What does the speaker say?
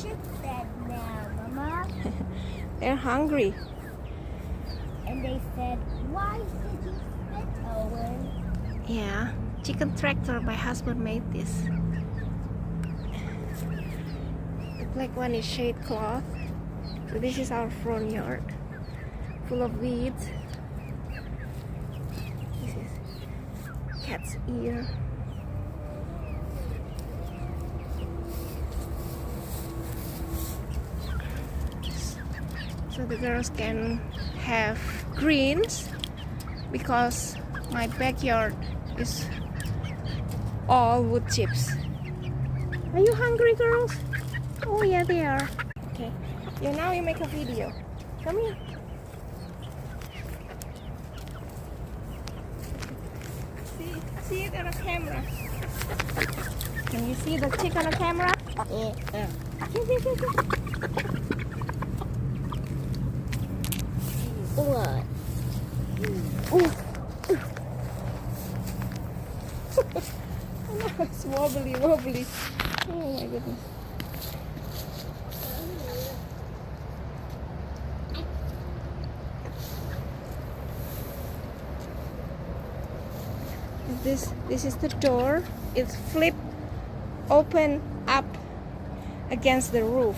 chips dead now, Mama. They're hungry. And they said, why did you spit, Owen? Yeah, chicken tractor. My husband made this. The black one is shade cloth. So this is our front yard, full of weeds. This is cat's ear. So the girls can have greens because my backyard is all wood chips. Are you hungry, girls? Oh yeah, they are. Okay, now you make a video. Come here. See it on the camera. Can you see the chick on the camera? Yeah. What? It's wobbly. Oh my goodness. This is the door. It's flip open up against the roof.